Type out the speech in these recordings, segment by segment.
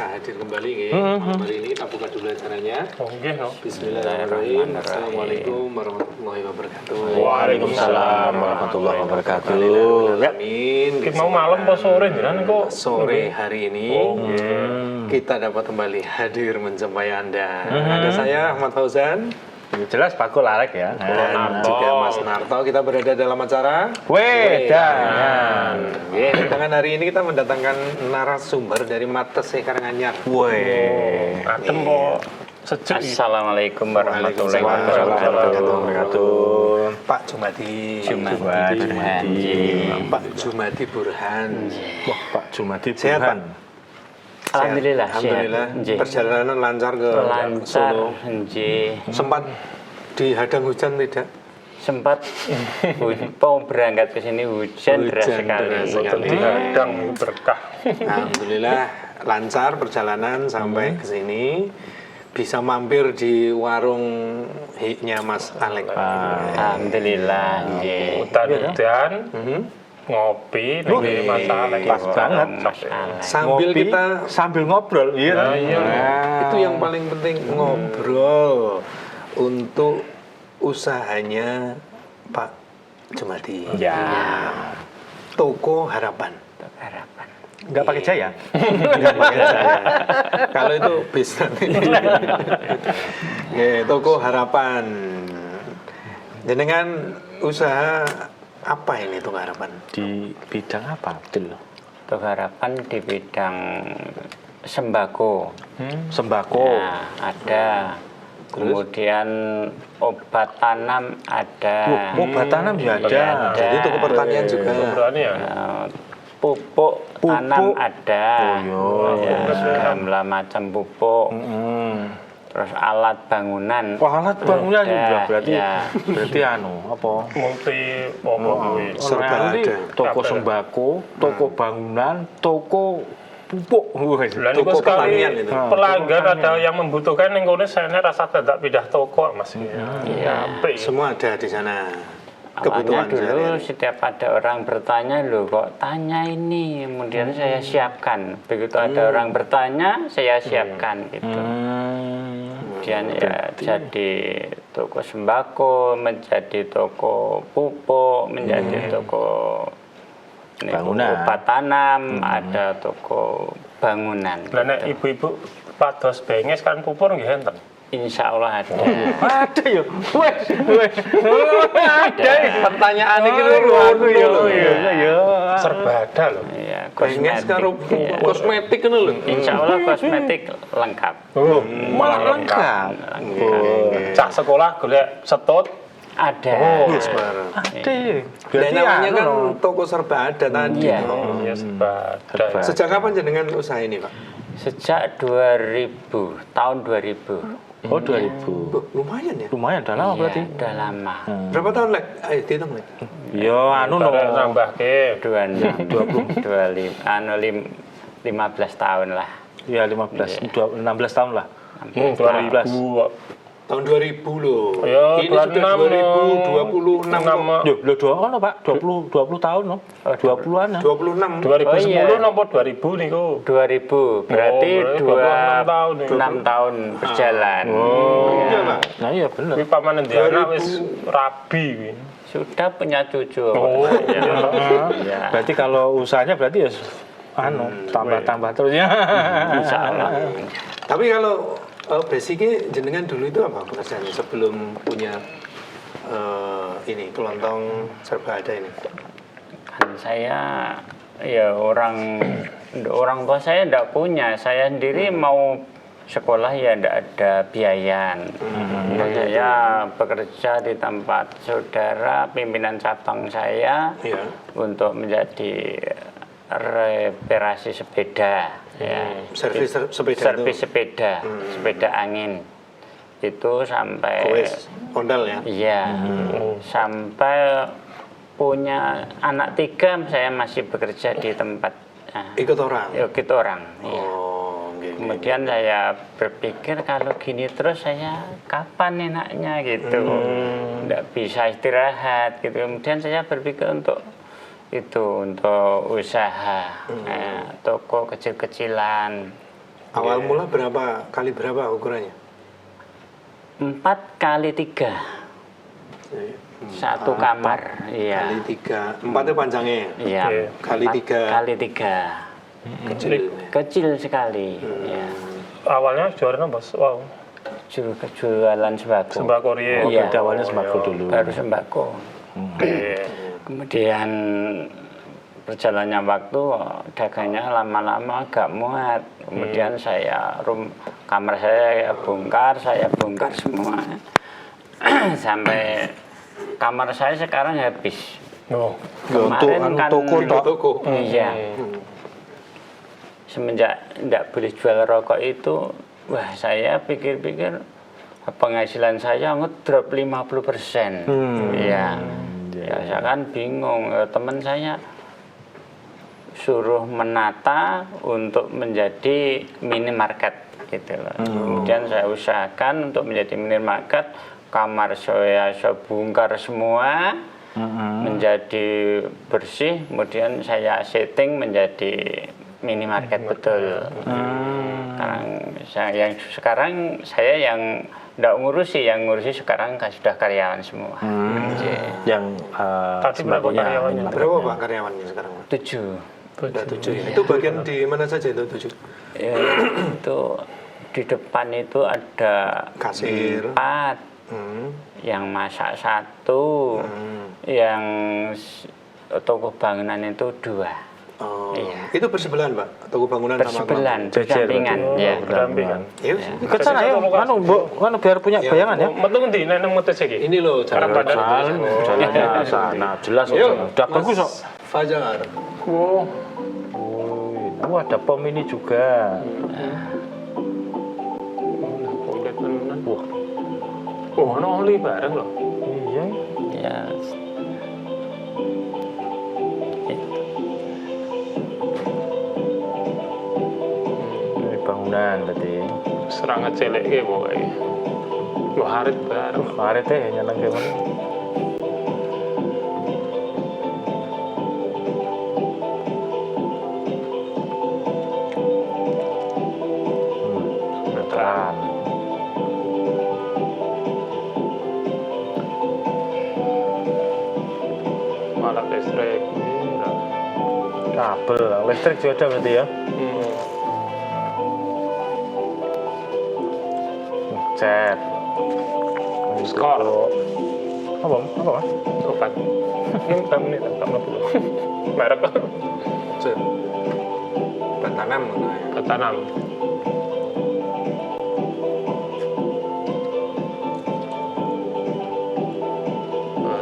bisa hadir kembali nggih. Malam hari ini kita buka dulu acaranya. Nggih, no. Bismillahirrahmanirrahim. Assalamualaikum warahmatullahi wabarakatuh. Waalaikumsalam warahmatullahi wabarakatuh. Amin. Kita mau malam apa sore jenengan kok? Sore hari ini kita dapat kembali hadir menjumpai Anda. Ada saya Ahmad Fauzan. Jelas Pak Larek ya. Dan juga Mas Narto, kita berada dalam acara Wedangan. Dengan hari ini kita mendatangkan narasumber dari Matese Karanganyar. Adem kok sejuk. Assalamualaikum warahmatullahi Waalaikumsalam wabarakatuh. Pak Jumadi. Pak Jumadi Burhan. Wah, Pak Jumadi Sehat, Pak? Burhan. Alhamdulillah, Alhamdulillah. sehat. Perjalanan lancar ke Lancar, Solo. nggih. Sempat dihadang hujan tidak? Sempat mau berangkat ke sini hujan deras sekali. deras sekali. Dihadang berkah. Alhamdulillah lancar perjalanan sampai ke sini. Bisa mampir di warung hiknya Mas Alek. Alhamdulillah, nggih. Hutan-hutan, ngopi, nih masalah. Pas banget. Sambil Ngopi, kita sambil ngobrol. Iya. Nah, iya. itu yang paling penting ngobrol untuk usahanya Pak Jumadi. Ya. Toko Harapan. Harapan. Enggak pakai jaya. Kalau itu bis nanti. Oke, Toko Harapan. Jenengan usaha apa ini Toko Harapan? Di bidang apa, Betul? Untuk harapan di bidang sembako. Sembako. Nah, ada. Kemudian obat tanam ada. Obat tanam ya ada. Jadi toko pertanian juga. Berani ya? Pupuk tanam ada. iya. Ya, segala macam pupuk. Terus alat bangunan. Wah, alat bangunan ada, juga berarti. ya. Berarti apa? Multi apa kuwi? Serba Nanti ada. toko sembako, toko bangunan, toko pupuk. Lah niku Toko sekali pertanian itu. pelanggan ada yang membutuhkan ning kono saya rasa tidak pindah toko Mas. Iya. Apik. Semua ada di sana. Awalnya Kebutuhan dulu sehari-hari. setiap ada orang bertanya, loh kok tanya ini, kemudian saya siapkan. Begitu ada orang bertanya, saya siapkan gitu. Kemudian ya jadi toko sembako, menjadi toko pupuk, menjadi toko ini, Bangunan. obat tanam, ada toko bangunan. Lah nek ibu-ibu pados benges kan pupur nggih enten. Insya Allah ada. Ada ya. Wes. Ada. Pertanyaan ini Iya. Serba ada loh. Ya, Pengen karo kosmetik kan lho. Insya Allah kosmetik lengkap. Oh, Malah lengkap. cak sekolah golek setut. Ada. Yes, bareng. Ada. Dan namanya kan toko serba ada tadi. Iya. Ya serba ada. Sejak kapan jenengan usaha ini, Pak? Sejak 2000, tahun 2000. Oh, 2000. Lumayan ya. Lumayan udah lama berarti. Iya, udah lama. Berapa tahun, Lek? Ayo dihitung, Lek. Ya anu no. Nambahke 15 tahun lah. Ya 16 tahun lah. 2000. Tahun 2000 loh. Ya, Ini sudah 2026 kok. Yo, lo 2 ono, Pak. 20 tahun no. 20-an ya. 26. 2010 nopo 2000 niku. 2000, berarti Oh, 26 tahun. 26 tahun berjalan. Iya, Pak. Nah, iya bener. Kuwi paman Ndiana wis rabi kuwi. Sudah punya cucu. Oh, Ya. Berarti kalau usahanya berarti ya tambah-tambah terus ya. Insya Allah. Tapi kalau basicnya jenengan dulu itu apa pekerjaannya sebelum punya ini kelontong serba ada ini? Kan saya ya orang tua saya tidak punya. Saya sendiri mau sekolah ya tidak ada biaya. Saya bekerja di tempat saudara pimpinan cabang saya Iya. untuk menjadi reparasi sepeda. Ya. Servis sepeda Servis itu. sepeda, sepeda angin. Itu sampai Wes, ondal ya. iya, sampai punya anak 3 saya masih bekerja di tempat Ikut orang. ikut orang. Iya. Oh, gitu. Kemudian saya berpikir kalau gini terus saya kapan enaknya gitu, nggak bisa istirahat gitu. Kemudian saya berpikir untuk usaha toko kecil-kecilan Awal mula berapa ukurannya? 4x3. Satu kamar, iya. Kali 3, 4 itu panjangnya. Iya. Oke. Kali 3. Kali 3. Kecil. Kecil sekali. Ya. Awalnya jualan apa? Wow. Jualan sembako. Sembako riye. Iya. Berarti awalnya sembako dulu. Baru sembako. Iya. Kemudian berjalannya waktu dagangnya lama-lama agak muat. Kemudian kamar saya bongkar semua. Sampai kamar saya sekarang habis. Oh. Kemarin kan Toko. iya. Semenjak tidak boleh jual rokok itu, wah saya pikir-pikir penghasilan saya ngedrop 50%. Iya. Ya, saya kan bingung. Teman saya suruh menata untuk menjadi minimarket gitu loh. Kemudian saya usahakan untuk menjadi minimarket. Kamar saya bongkar semua, menjadi bersih. Kemudian saya setting menjadi minimarket betul. Sekarang saya yang tidak ngurusi, yang ngurusi sekarang sudah karyawan semua. Yang Tadi berapa karyawannya? Berapa Pak karyawannya sekarang? 7. Udah 7 ya. Itu bagian di mana saja itu 7? Ya, itu di depan itu ada Kasir. 4, yang masak 1, yang toko bangunan itu 2. Oh, Iya. itu bersebelahan Pak? Toko bangunan Bersebelan, berdampingan. Ya. Berdampingan. Iya. Ikut sana ya, kan biar punya bayangan ya. Metu ngendi nek nemu tes iki? Ini loh jalan Jalannya sana, jelas. Udah bagus kok. Fajar. Oh, ada pom ini juga. Komplit tenan. Wah, Oh, ono oli bareng loh. iya. Ya. Ini bangunan tadi. Serangan celek ke pokoknya. Wah, harit bareng. Mari teh nyeneng gimana? Veteran. Malah listrik. Iya. Kabel, listrik juga ada berarti ya? Cat. Skor. Apa? Mas? Obat. Ini kamu nih tak mlebu. Merek Tanam tanam.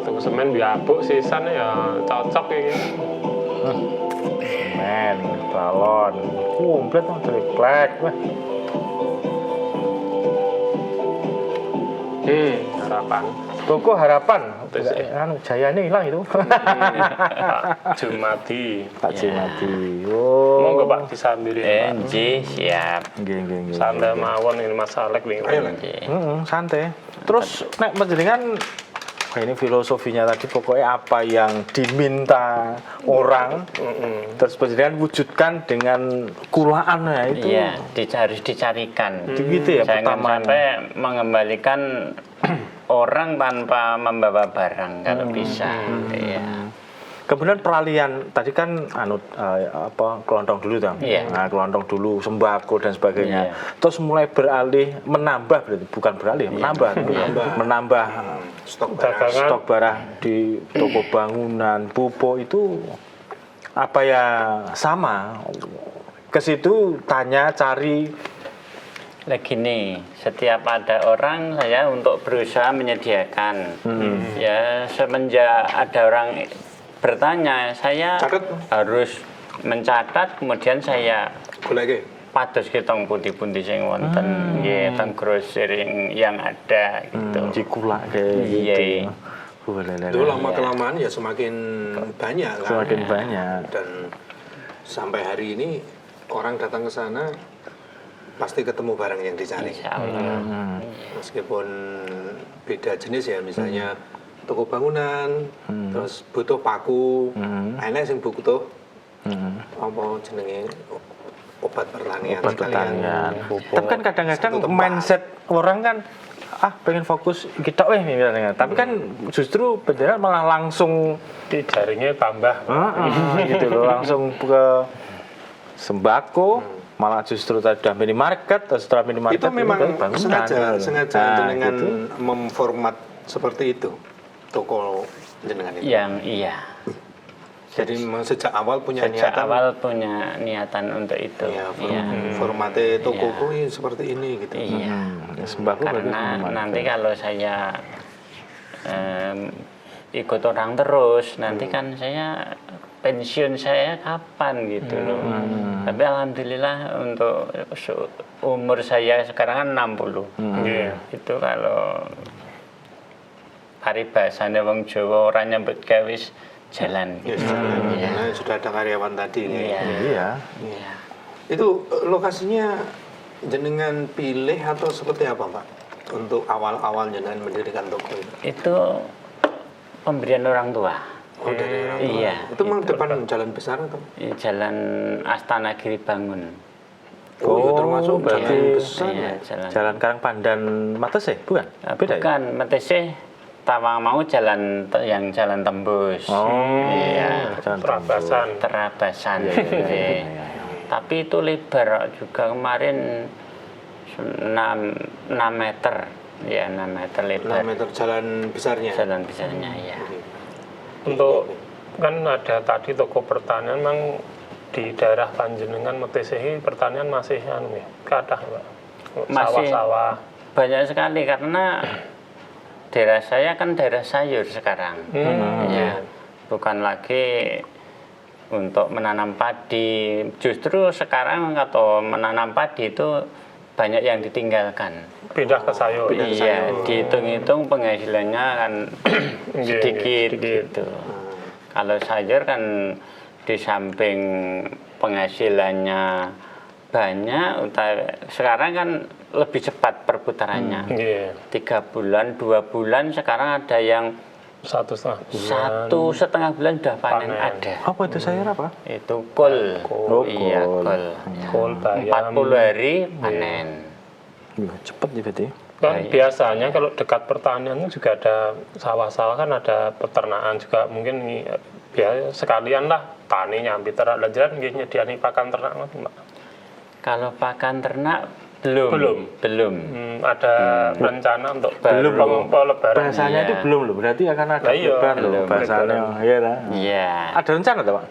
Tuku semen biabuk sisan ya cocok iki. Men, balon. Komplit tuh triplek. Harapan. Toko Harapan. Betul sih. Jayanya hilang itu. Pak Jumadi. Pak Jimadi. Oh. Monggo Pak disambirin. Siap. Nggih. Sandal mawon ini Mas Alek nih. Santai. Terus nek panjenengan ini filosofinya tadi pokoknya apa yang diminta orang terus panjenengan wujudkan dengan kulaannya itu. Iya, harus dicarikan. Gitu ya Jangan pertama. sampai mengembalikan orang tanpa membawa barang kalau bisa. Iya. Kemudian peralihan tadi kan kelontong dulu kan. Iya. Nah, kelontong dulu sembako dan sebagainya. Iya. Terus mulai beralih menambah berarti bukan beralih, menambah stok Dagangan. stok barang di toko bangunan, pupuk itu apa ya sama. Ke situ tanya cari Lagi nih, setiap ada orang saya untuk berusaha menyediakan. Ya semenjak ada orang bertanya, saya Catat. harus mencatat, kemudian saya Golek pados kitong pundi-pundi sing wonten nggih teng grosir yang ada gitu. dikulak kayak Iya. gitu. itu lama kelamaan ya semakin banyak kan. Semakin banyak. Dan sampai hari ini orang datang ke sana pasti ketemu barang yang dicari. Insya Allah. Meskipun beda jenis ya, misalnya toko bangunan, terus butuh paku, enak sing butuh apa jenenge obat pertanian Obat sekalian. pertanian, pupuk. Tapi kan Satu kadang-kadang tempat. mindset orang kan pengen fokus kita misalnya. Tapi kan justru bendera malah langsung Di jaringnya tambah. gitu loh, langsung ke sembako, malah justru tadi udah minimarket, setelah minimarket Itu memang ini bangunan. sengaja Nah, dengan gitu. memformat seperti itu toko jenengan itu. Iya. Jadi memang sejak awal punya Sejak niatan. awal punya niatan untuk itu. Ya, Iya. formatnya tokoku ini seperti ini gitu. Iya. Sembako berarti Karena minimarket. nanti kalau saya ikut orang terus, nanti kan saya pensiun saya kapan gitu loh. Tapi alhamdulillah untuk umur saya sekarang kan 60. Iya. Itu kalau paribasane wong Jawa ora nyambut gawe jalan. Ya, karena sudah ada karyawan tadi. Iya. Iya. Iya. Itu lokasinya jenengan pilih atau seperti apa, Pak? Untuk awal-awal jenengan mendirikan toko itu? Itu pemberian orang tua. Oh, dari orang tua. Iya. Itu memang depan jalan besar atau? Jalan Astana Giri Bangun. Oh, itu termasuk berarti- jalan besar. Iya, Ya? jalan. Jalan Karang Pandan Mates bukan? Beda ya? Bukan, Metese Tawang mau yang jalan tembus. Oh, Iya. Jalan Terabasan. Terabasan. Iya. Tapi itu lebar juga kemarin 6 meter. Ya, 6 meter 6 lebar. meter jalan besarnya. Jalan besarnya ya. Untuk kan ada tadi toko pertanian, memang di daerah Panjenengan Metesehi pertanian masih kathah, Pak. Masih. Sawah-sawah. Banyak sekali karena daerah saya kan daerah sayur sekarang. Ya, bukan lagi untuk menanam padi. Justru sekarang atau menanam padi itu banyak yang ditinggalkan. Pindah ke sayur. Iya, dihitung-hitung penghasilannya kan sedikit sedikit. gitu. Kalau sayur kan di samping penghasilannya banyak, sekarang kan lebih cepat perputarannya. Iya. 3 bulan, 2 bulan, sekarang ada yang 1,5 bulan. 1,5 bulan sudah panen, Panen. ada. Apa itu sayur apa? Itu kol. Oh, Iya, kol. kol. Kol, bayam. 40 hari panen. Cepet ya berarti. Kan biasanya kalau dekat pertanian itu juga ada sawah-sawah, kan ada peternakan juga, mungkin biasa sekalian lah tani nyambi ternak lanjaran nggih nyediani pakan ternak ngoten, Pak. Kalau pakan ternak belum. Belum. Ada rencana untuk Belum. lebaran. Bahasanya Iya. itu belum loh, berarti akan ada Nah, iya. lebaran loh Belum. bahasanya. Iya lah. Iya, Ada rencana tak, Pak?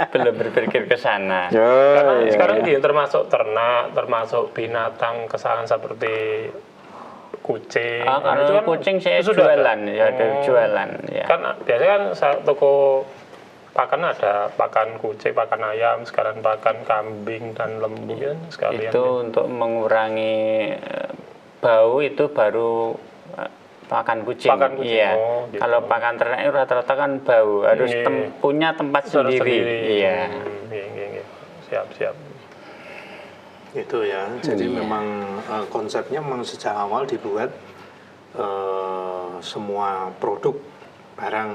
belum berpikir ke sana. Karena iya, sekarang iya. ini termasuk ternak, termasuk binatang kesayangan seperti kucing. Ah, Nah, kalau itu kan kucing saya sudah ada. jualan, ya ada jualan. Ya. Kan biasanya kan toko pakan ada pakan kucing, pakan ayam, sekalian pakan kambing dan lembu kan sekalian. Itu untuk mengurangi bau itu baru pakan kucing. Pakan kucing, Iya. oh, gitu. Kalau pakan ternak itu rata-rata kan bau, harus Iya. punya tempat Harus sendiri. Iya. Iya. Siap. Itu ya. Jadi memang konsepnya memang sejak awal dibuat semua produk barang.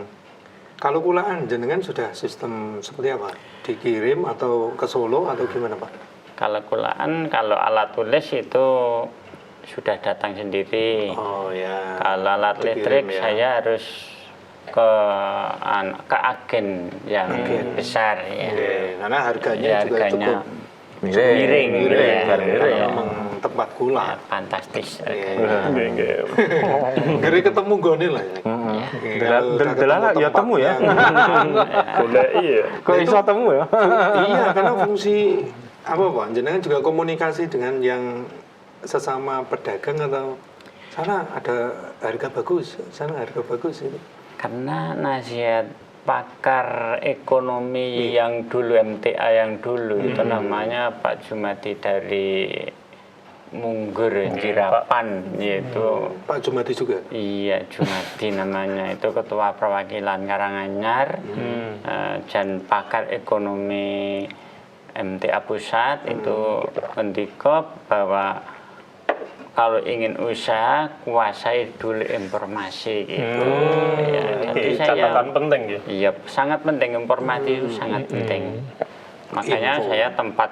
Kalau kulaan jenengan sudah sistem seperti apa? Dikirim atau ke Solo atau gimana, Pak? Kalau kulaan, kalau alat tulis itu sudah datang sendiri. Oh ya. Kalau alat dikirim listrik ya. saya harus ke agen yang besar ya. Oke, karena harganya Ya, juga harganya cukup miring, ya. karena memang tempat Ya, gula. fantastis. Iya. Nggih. Ngeri ketemu gone lah. Ya. Kalau udah ketemu Delala ya tempat temu ya. Boleh iya. Kok iso temu ya? Iya, karena fungsi apa, Pak? Jenengan juga komunikasi dengan yang sesama pedagang atau sana ada harga bagus, sana harga bagus itu. Karena nasihat pakar ekonomi yang dulu, MTA yang dulu itu namanya Pak Jumadi dari Munggur Jirapan, yaitu Pak Jumadi juga. iya Jumadi namanya, itu ketua perwakilan Karanganyar dan pakar ekonomi MTA Pusat. Itu mendikop bahwa kalau ingin usaha kuasai dulu informasi gitu. Ya, Ini jadi saya catatan penting ya. iya sangat penting, informasi itu sangat penting. Makanya info. saya tempat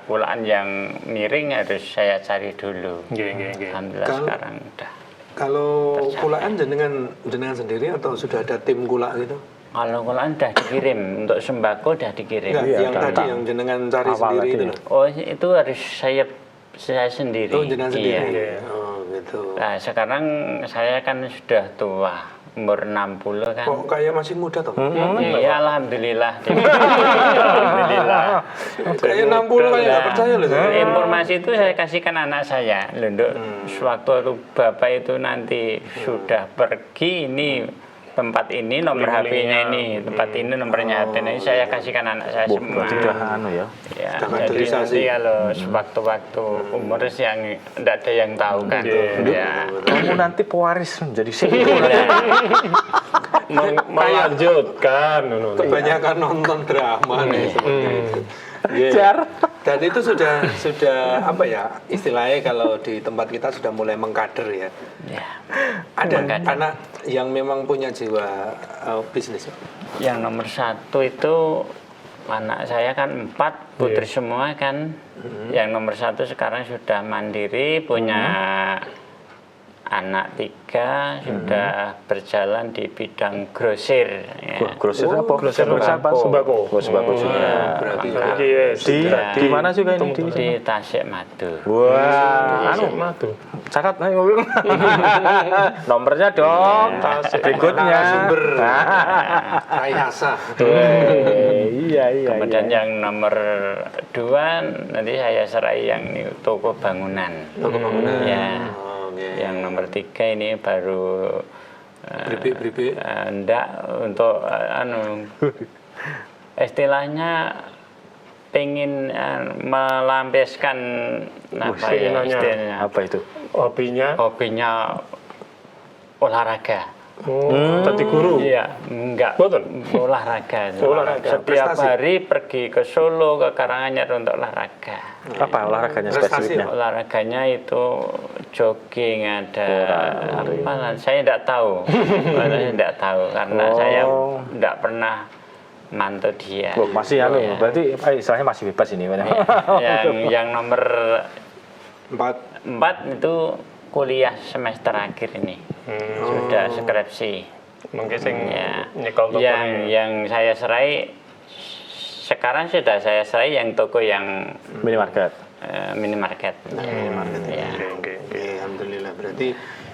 kulaan yang miring harus saya cari dulu. Nggih. Alhamdulillah Kalau- sekarang udah. Kalau kulaan jenengan sendiri atau sudah ada tim kulak gitu? Kalau kulaan udah dikirim, untuk sembako udah dikirim. Enggak, yang tadi yang jenengan cari Awal sendiri tadi itu ya. loh. Oh itu harus saya sendiri. Oh, jenengan sendiri. Iya. Oh, gitu. Nah sekarang saya kan sudah tua, umur 60 kan. Kok kayak masih muda toh? Iya, alhamdulillah. Alhamdulillah. Kayak 60 kayak nggak percaya loh saya. Informasi itu saya kasihkan anak saya. Loh, Nduk, sewaktu bapak itu nanti sudah pergi, ini tempat ini nomor HP-nya ini, tempat ini nomornya HP ini saya kasihkan anak saya semua. Berarti udah anu ya. Ya, Sudah jadi kaderisasi. nanti kalau sewaktu-waktu umur yang tidak ada yang tahu kan. Ya. Kamu nanti pewaris menjadi CEO. Melanjutkan. Kebanyakan nonton drama nih seperti itu. Iya. Jar. Dan itu sudah apa ya istilahnya kalau di tempat kita sudah mulai mengkader ya. Ya. Ada Mengkader. anak yang memang punya jiwa bisnis. Yang nomor 1 itu anak saya kan 4 putri semua kan. Yang nomor 1 sekarang sudah mandiri, punya anak 3, sudah berjalan di bidang grosir. Ya. Grosir apa? grosir apa? sembako. Oh, sembako juga. Berarti Di mana juga ini Di Tasikmadu. Wah, anu Madu. catat ayo. Nomornya dong. Berikutnya. Narasumber. Rayasa. Iya. Kemudian yang nomor 2 nanti saya serai yang ini toko bangunan. Toko bangunan. Ya. Oh, oke. Yang nomor 3 ini baru Bribik. enggak untuk istilahnya pengen melampiaskan apa ya keinginannya. istilahnya Apa itu? hobinya olahraga. Tadi guru. Iya, enggak. Boten? Olahraga. Olahraga, Setiap prestasi. hari pergi ke Solo, ke Karanganyar untuk olahraga. Apa olahraganya Prestasi, spesifiknya? Olahraganya itu jogging ada apa? Saya tidak tahu. Saya tidak tahu karena saya tidak pernah mantau dia. Oh, masih anu, Ya. berarti istilahnya masih bebas ini. yang nomor 4. 4 itu kuliah semester akhir ini. Sudah skripsi. Mungkin sing Ya. nyekel toko Yang saya serai sekarang sudah saya serai yang toko yang Minimarket. minimarket. Ya. Oke. Alhamdulillah. Berarti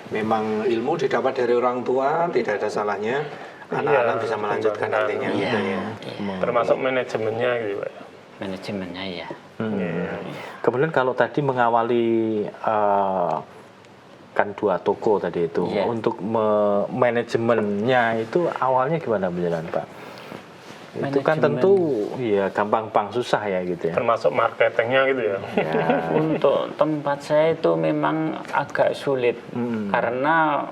memang ilmu didapat dari orang tua, tidak ada salahnya. Anak-anak bisa melanjutkan nantinya. Gitu ya. Termasuk manajemennya gitu, Pak. Manajemennya ya. Kemudian kalau tadi mengawali kan 2 toko tadi itu, Iya. untuk manajemennya itu awalnya gimana berjalan Pak? Itu kan Manajemen. tentu ya gampang susah ya gitu ya. Termasuk marketingnya gitu ya. Untuk tempat saya itu memang agak sulit karena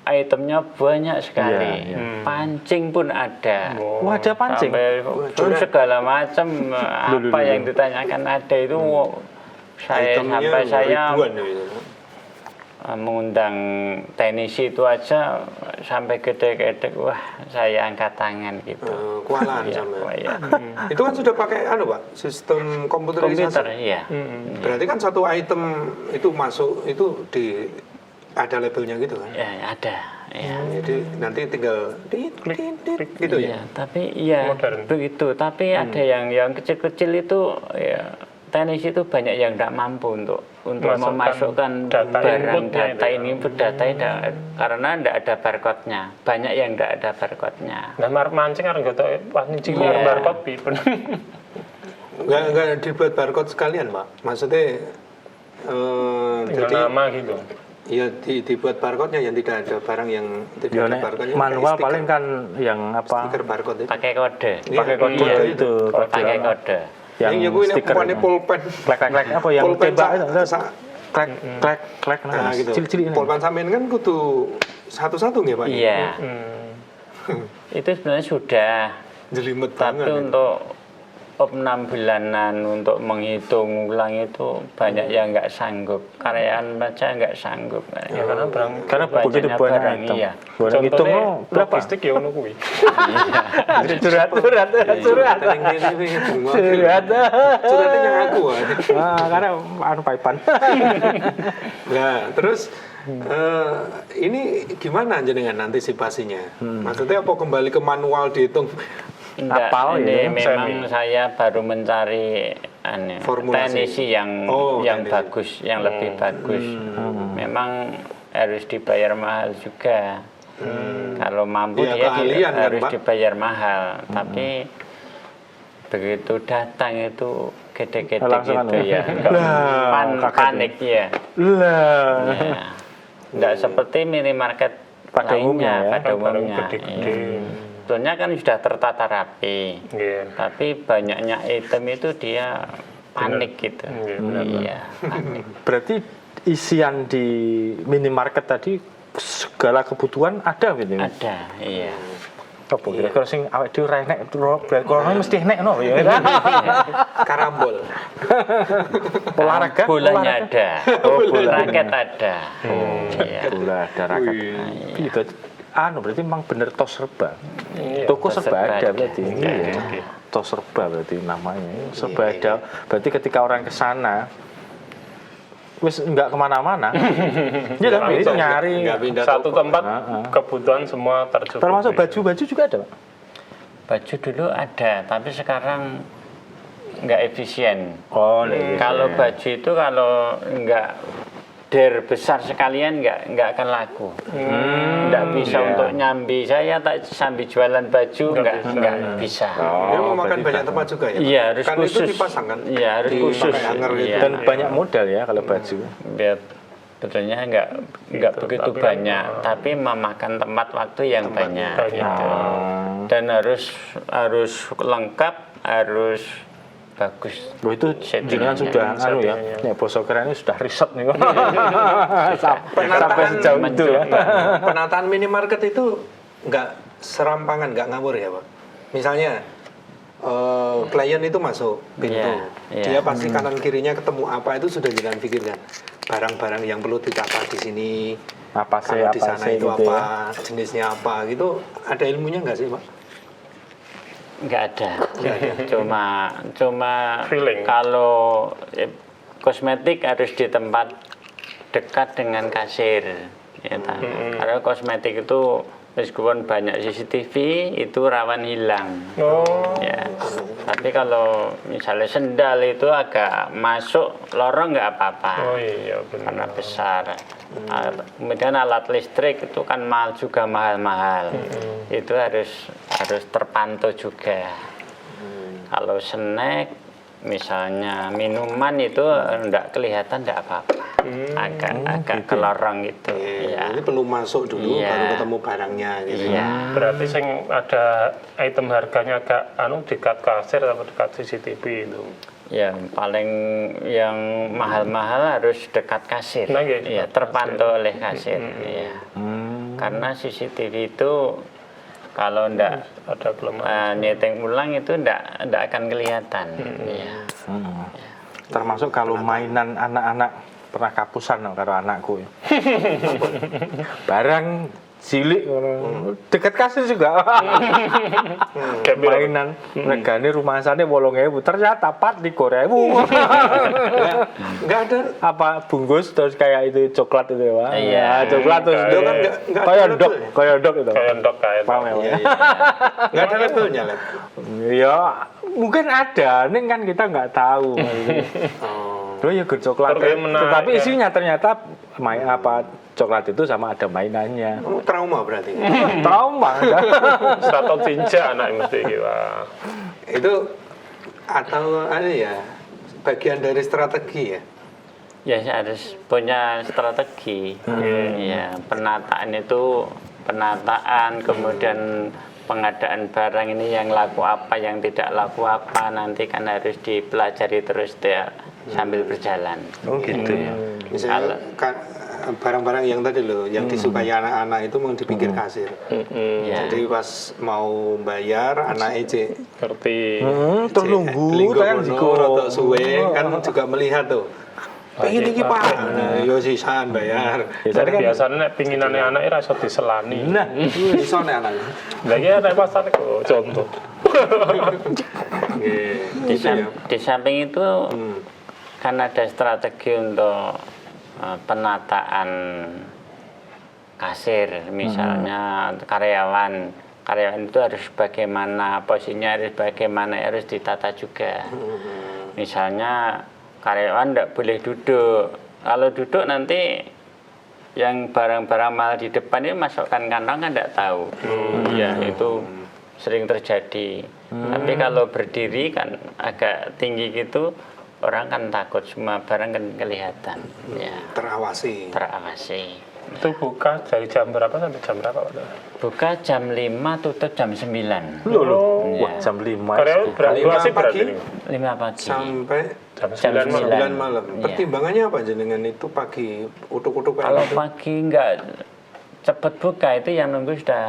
itemnya banyak sekali. Iya. Pancing pun ada. Wah, ada pancing. Sampai segala macam apa yang ditanyakan ada itu Itemnya saya ribuan ya, gitu. mengundang teknisi itu aja sampai gede-gede, wah saya angkat tangan gitu. Kewalahan Iya, sama. iya. Itu kan sudah pakai Pak, sistem komputerisasi. Komputer, iya. Berarti kan satu item itu masuk itu ada labelnya gitu kan. Ya, ada. Ya. Jadi nanti tinggal tit, gitu ya. Iya, tapi iya Modern. begitu. Tapi ada yang kecil-kecil itu ya teknisi itu banyak yang tidak mampu untuk Masukkan memasukkan data barang inputnya data itu ya. input data karena tidak ada barcode-nya. Banyak yang tidak ada barcode-nya. Nah, mancing kan nggak tahu pas nyicil Iya. barcode pipun. Nggak dibuat barcode sekalian Pak. Maksudnya Tinggal jadi nama gitu. ya dibuat barcode-nya yang tidak ada barang yang tidak Ya, ada Nek, barcode-nya. manual Stiker. paling kan yang apa? Stiker barcode itu. Pakai kode. Iya, Pakai kode Iya. itu, kode Pakai kode. yang yang gue ini stiker pokoknya itu. pulpen. Klek apa yang Pulpen tembak itu? Klek Nah, gitu. cilik-cilik. Pulpen sampean kan kudu satu-satu nggih Pak? Iya. Itu sebenarnya sudah, Jelimet tapi banget. untuk op 6 bulanan untuk menghitung ulang itu banyak yang nggak sanggup. Karyawan baca nggak sanggup. Ya, karena begitu banyak barang, item. iya. Barang itu contohnya berapa? logistik ya ngono kuwi. Surat. Suratnya yang aku. Karena anu paipan. Nah, terus ini gimana jenengan antisipasinya? Maksudnya apa kembali ke manual dihitung? Enggak, Apal ini ya, memang saya baru mencari Formulasi. teknisi yang teknisi. bagus, yang lebih bagus. Memang harus dibayar mahal juga. Kalau mampu Ya, dia keahlian kan, harus Pak? dibayar mahal. Tapi begitu datang itu gede-gede Langsung gitu anu. ya. Lah, Panik ya. Lah. Ya. Nggak seperti minimarket Pada umumnya ya. pada Barang umumnya. gede-gede. Iya. Sebetulnya kan sudah tertata rapi, Iya. tapi banyaknya item itu dia panik gitu. Iya, panik. Berarti isian di minimarket tadi segala kebutuhan ada gitu. Ada, iya. Apa kira-kira sing awake dhewe ra enek corona mesti enek no ya. Karambol. Olahraga, Bolanya olahraga. ada, raket ada. Iya. Bola ada raket. Itu berarti memang bener tos serba. Iya, Toko tos serba serba ada ada. berarti. Iya. Tos serba berarti namanya. Serba ada. Berarti ketika orang ke sana wis enggak kemana-mana. Ya kan Langsung, nyari. nggak pindah Satu toko. tempat kebutuhan semua tercukupi. Termasuk baju-baju juga ada, Pak. Baju dulu ada, tapi sekarang nggak efisien. Oh, Kalau baju itu kalau nggak besar sekalian nggak akan laku. Nggak bisa iya. untuk nyambi. Saya tak sambil jualan baju nggak bisa. Dia mau makan berarti banyak tempat juga ya? Pak? Iya harus Kan khusus. itu dipasang kan? Iya harus Dipakai khusus. hanger gitu. Iya. Dan banyak modal ya kalau baju. Biar sebetulnya nggak begitu tapi banyak, tapi memakan tempat waktu yang banyak. Gitu. Dan harus lengkap, harus bagus. Loh itu jenengan sudah anu ya, nek basa kerennya sudah riset nih. Sampai sejauh itu ya. Penataan minimarket itu nggak serampangan, nggak ngawur ya Pak? Misalnya klien itu masuk pintu, Iya, dia iya. pasti kanan kirinya ketemu apa itu sudah jangan pikirkan. Barang-barang yang perlu ditata di sini, Apa sih, kalau di apa sana sih itu gitu ya. apa, jenisnya apa gitu, ada ilmunya nggak sih Pak? Nggak ada. Cuma Feeling. kalau kosmetik harus di tempat dekat dengan kasir. Ya, karena kosmetik itu meskipun banyak CCTV itu rawan hilang. Oh, Ya. Tapi kalau misalnya sendal itu agak masuk lorong nggak apa-apa. oh iya Karena benar. besar. Kemudian alat listrik itu kan mahal-mahal. Itu harus terpantau juga. Kalau snack misalnya minuman itu enggak kelihatan enggak apa-apa. Agak ke lorong gitu. Ya. Jadi perlu masuk dulu Iya. baru ketemu barangnya gitu. Iya. Berarti sing ada item harganya agak dekat kasir atau dekat CCTV itu. Ya, paling yang mahal-mahal harus dekat kasir. Nah, iya, Iya, dekat terpantau oleh kasir. Iya. Karena CCTV itu kalau ndak Ada kelemahan. nyeting ulang itu ndak akan kelihatan. Iya. Termasuk kalau mainan anak-anak pernah kapusan no, karo anakku. Barang cilik ngono. Dekat kasir juga. Mainan regane rumasane 8.000 ternyata 4.000. Nggak ada. Apa bungkus terus kayak itu coklat itu ya, Pak. Iya. Nah, coklat terus Itu itu kan nggak kayak ada dok, label. kayak dok itu. Kayak ndok kayak Paham ya, Pak? Iya, iya. Nggak ada labelnya lah. Ya, mungkin ada, nih kan kita nggak tahu. Oh. Loh ya gur coklat. Tapi menarik, Tetapi ya. isinya ternyata coklat itu sama ada mainannya. Kamu trauma berarti. Trauma. Satu tinja anak mesti gila. Itu atau ada ya bagian dari strategi ya. Ya harus punya strategi. Ya, penataan kemudian pengadaan barang ini yang laku apa, yang tidak laku apa, nanti kan harus dipelajari terus ya, sambil berjalan. Oh gitu ya. Misalnya barang-barang yang tadi loh, yang disukai anak-anak itu mau dipikir kasir. Ya. Jadi pas mau bayar anak ece Ngerti. Terus nunggu kan jiko atau suwe kan juga melihat tuh. Pengen iki Pak. Nah, yo sisan bayar. Ya, Jadi tadi kan biasanya nek pinginane anak ora iso diselani. nah, Iso nek anak. Lah iki nek pasar kok contoh. Nggih. Di, Gitu ya. di samping itu kan ada strategi untuk penataan kasir, misalnya karyawan itu harus bagaimana, posisinya harus bagaimana, harus ditata juga. Misalnya karyawan tidak boleh duduk, kalau duduk nanti yang barang-barang mahal di depan ini masukkan kantong kan tidak tahu. Ya itu sering terjadi. Tapi kalau berdiri kan agak tinggi gitu, orang kan takut, semua barang kan kelihatan. Ya, Terawasi. terawasi. Itu buka dari jam berapa sampai jam berapa, Pak? Buka jam 5, tutup jam 9. loh. Iya. Wah, jam 5. Karyawan berapa sih berarti? 5 pagi. Sampai Jam Jam 9 malam. 9 malam. Iya. Pertimbangannya apa jenengan itu pagi utuk-utuk kayak Kalau gitu? pagi nggak cepet buka itu yang nunggu sudah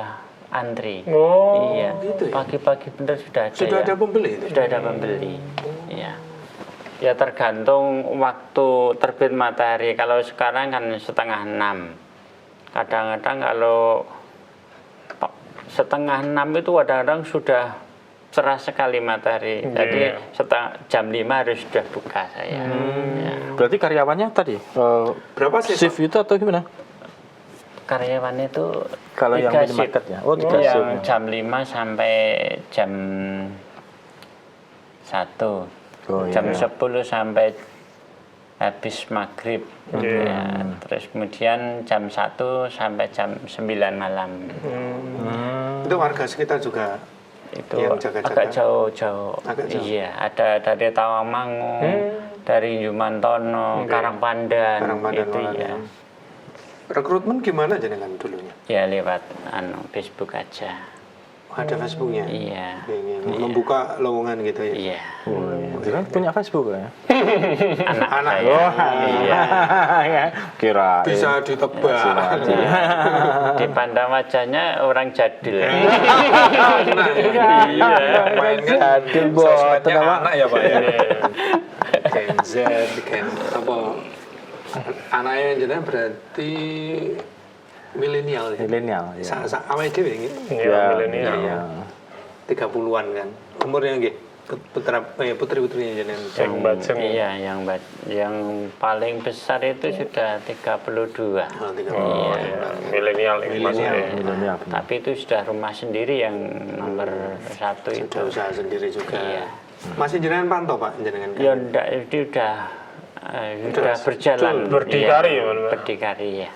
antri. Oh, Iya, gitu ya? pagi-pagi bener sudah ada. Sudah ya. ada pembeli itu? Sudah ada pembeli. Iya. Ya tergantung waktu terbit matahari. Kalau sekarang kan 5:30. Kadang-kadang kalau 5:30 itu kadang-kadang sudah cerah sekali matahari. Jadi jam 5 harus sudah buka saya. Ya. Berarti karyawannya tadi Berapa sih? shift itu atau gimana? Karyawan itu Kalau yang 3 minimarket shift. ya? Oh, 3 Yang shift. jam 5 sampai jam 1. Oh, Jam iya. 10 sampai habis maghrib. Ya, terus kemudian jam 1 sampai jam 9 malam. Itu warga sekitar juga Itu yang jaga-jaga. agak jauh-jauh. Agak jauh. Iya, ada dari Tawamangu, dari Jumantono, Karangpandan, Karangpandan, itu Walanda. ya. Rekrutmen gimana jenengan dulunya? Ya lewat Facebook aja. Oh, ada Facebooknya? Iya. Membuka lowongan gitu ya? Iya. Dia kan punya Facebook ya? Anak saya. Iya. ya. Kira bisa ditebak. Di pandang wajahnya orang jadil. Iya. Main kan Jadil, Bos. sosmednya Kenapa? anak ya Pak ya? Gen Z, Gen apa? Anaknya jenengan berarti milenial ya? milenial ya. Awalnya dhewe nggih. Iya, milenial. Iya. 30-an kan. Umurnya nggih putri-putrinya jenengan. Yang bajeng. Iya, yang paling besar itu sudah 32. Oh, 30. Oh, iya. Milenial ini maksudnya. Milenial. Tapi itu sudah rumah sendiri yang nomor 1 itu. Sudah usaha sendiri juga. Iya. Masih jenengan pantau Pak jenengan? Ya enggak, itu sudah berjalan. berdikari Iya, ya, Pak? berdikari ya.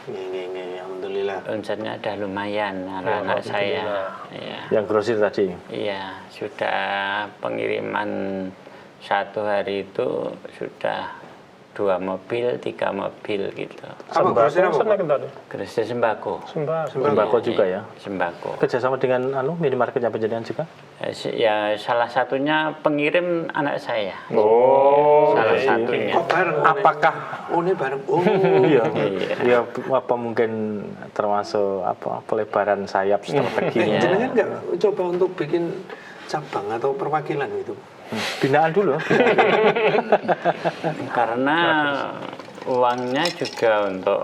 Nggih, alhamdulillah. Omsetnya ada lumayan anak-anak saya. Iya. Yang grosir tadi. Iya, sudah pengiriman satu hari itu sudah 2 mobil, 3 mobil gitu. Apa grosir apa, Pak? tadi? Grosir sembako. Sembako juga ya. Sembako. Kerjasama dengan minimarketnya penjaringan juga. Ya salah satunya pengirim anak saya. Oh, Salah iya. satunya. Kok bareng? Apakah Oh, ini bareng. Oh, iya. Iya, apa mungkin termasuk pelebaran sayap strateginya. jenengan nggak coba untuk bikin cabang atau perwakilan gitu? Binaan dulu. Karena uangnya juga untuk